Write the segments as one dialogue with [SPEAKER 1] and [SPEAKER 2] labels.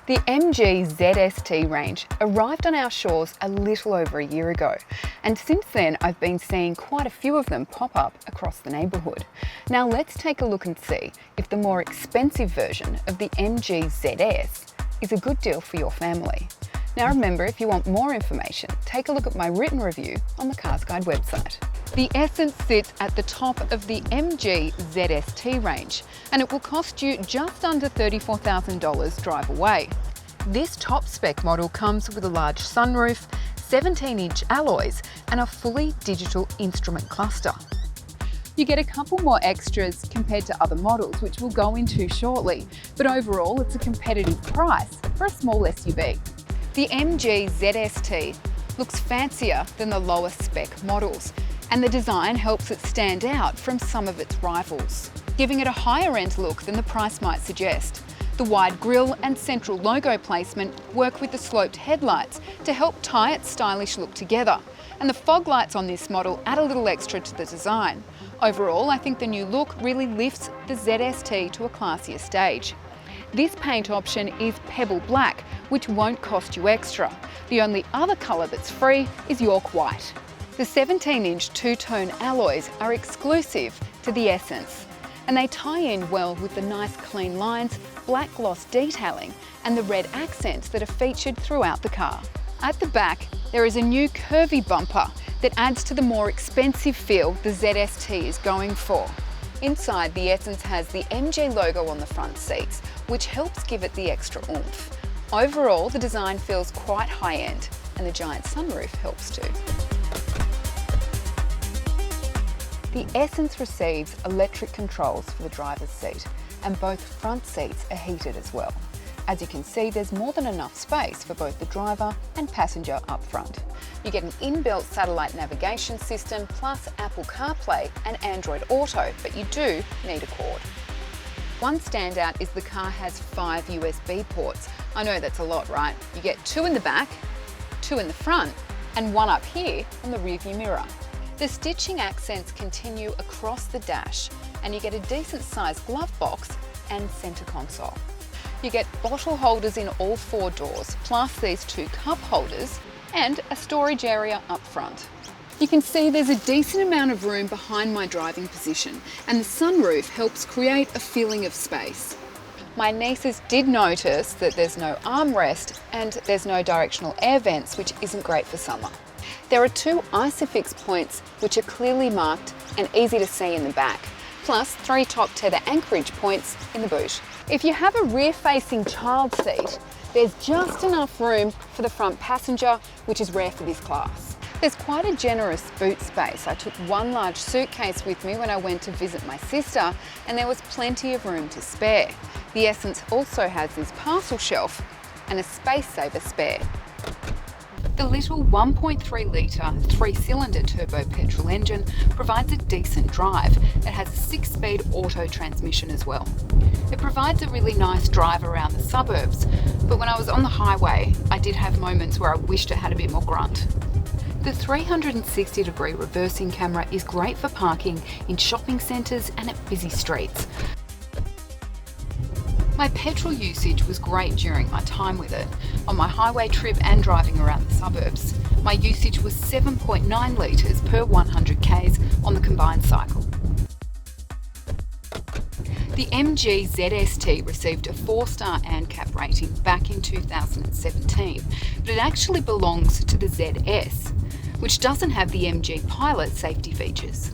[SPEAKER 1] The MG ZST range arrived on our shores a little over a year ago, and since then I've been seeing quite a few of them pop up across the neighbourhood. Now let's take a look and see if the more expensive version of the MG ZS is a good deal for your family. Now remember, if you want more information, take a look at my written review on the CarsGuide website. The Essence sits at the top of the MG ZST range, and it will cost you just under $34,000 drive away. This top-spec model comes with a large sunroof, 17-inch alloys, and a fully digital instrument cluster. You get a couple more extras compared to other models, which we'll go into shortly, but overall it's a competitive price for a small SUV. The MG ZST looks fancier than the lower spec models, and the design helps it stand out from some of its rivals, giving it a higher end look than the price might suggest. The wide grille and central logo placement work with the sloped headlights to help tie its stylish look together, and the fog lights on this model add a little extra to the design. Overall, I think the new look really lifts the ZST to a classier stage. This paint option is pebble black, which won't cost you extra. The only other colour that's free is York White. The 17-inch two-tone alloys are exclusive to the Essence, and they tie in well with the nice clean lines, black gloss detailing, and the red accents that are featured throughout the car. At the back, there is a new curvy bumper that adds to the more expensive feel the ZST is going for. Inside, the Essence has the MG logo on the front seats, which helps give it the extra oomph. Overall, the design feels quite high-end, and the giant sunroof helps too. The Essence receives electric controls for the driver's seat, and both front seats are heated as well. As you can see, there's more than enough space for both the driver and passenger up front. You get an inbuilt satellite navigation system, plus Apple CarPlay and Android Auto, but you do need a cord. One standout is the car has 5 USB ports. I know that's a lot, right? You get 2 in the back, 2 in the front, and 1 up here on the rearview mirror. The stitching accents continue across the dash, and you get a decent sized glove box and centre console. You get bottle holders in all 4 doors, plus these 2 cup holders and a storage area up front. You can see there's a decent amount of room behind my driving position, and the sunroof helps create a feeling of space. My nieces did notice that there's no armrest and there's no directional air vents, which isn't great for summer. There are 2 ISOFIX points which are clearly marked and easy to see in the back, plus 3 top tether anchorage points in the boot. If you have a rear-facing child seat, there's just enough room for the front passenger, which is rare for this class. There's quite a generous boot space. I took 1 large suitcase with me when I went to visit my sister, and there was plenty of room to spare. The Essence also has this parcel shelf and a space saver spare. The little 1.3 litre 3-cylinder turbo-petrol engine provides a decent drive. It has a 6-speed auto transmission as well. It provides a really nice drive around the suburbs, but when I was on the highway, I did have moments where I wished it had a bit more grunt. The 360-degree reversing camera is great for parking in shopping centres and at busy streets. My petrol usage was great during my time with it. On my highway trip and driving around the suburbs, my usage was 7.9 litres per 100 k's on the combined cycle. The MG ZST received a 4-star ANCAP rating back in 2017, but it actually belongs to the ZS, which doesn't have the MG Pilot safety features.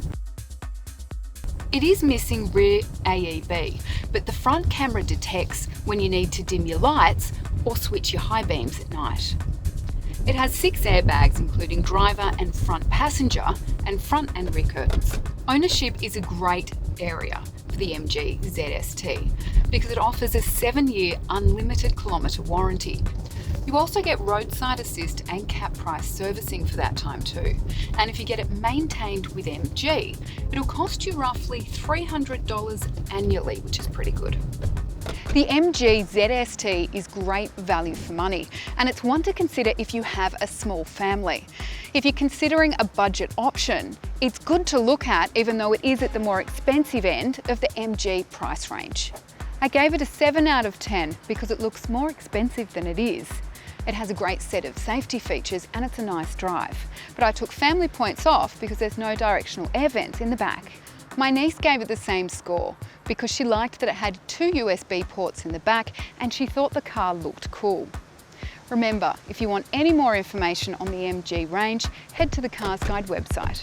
[SPEAKER 1] It is missing rear AEB, but the front camera detects when you need to dim your lights or switch your high beams at night. It has 6 airbags, including driver and front passenger, and front and rear curtains. Ownership is a great area for the MG ZST because it offers a 7-year unlimited kilometre warranty. You also get roadside assist and cap price servicing for that time too. And if you get it maintained with MG, it'll cost you roughly $300 annually, which is pretty good. The MG ZST is great value for money, and it's one to consider if you have a small family. If you're considering a budget option, it's good to look at, even though it is at the more expensive end of the MG price range. I gave it a 7 out of 10 because it looks more expensive than it is. It has a great set of safety features and it's a nice drive. But I took family points off because there's no directional air vents in the back. My niece gave it the same score because she liked that it had 2 USB ports in the back and she thought the car looked cool. Remember, if you want any more information on the MG range, head to the CarsGuide website.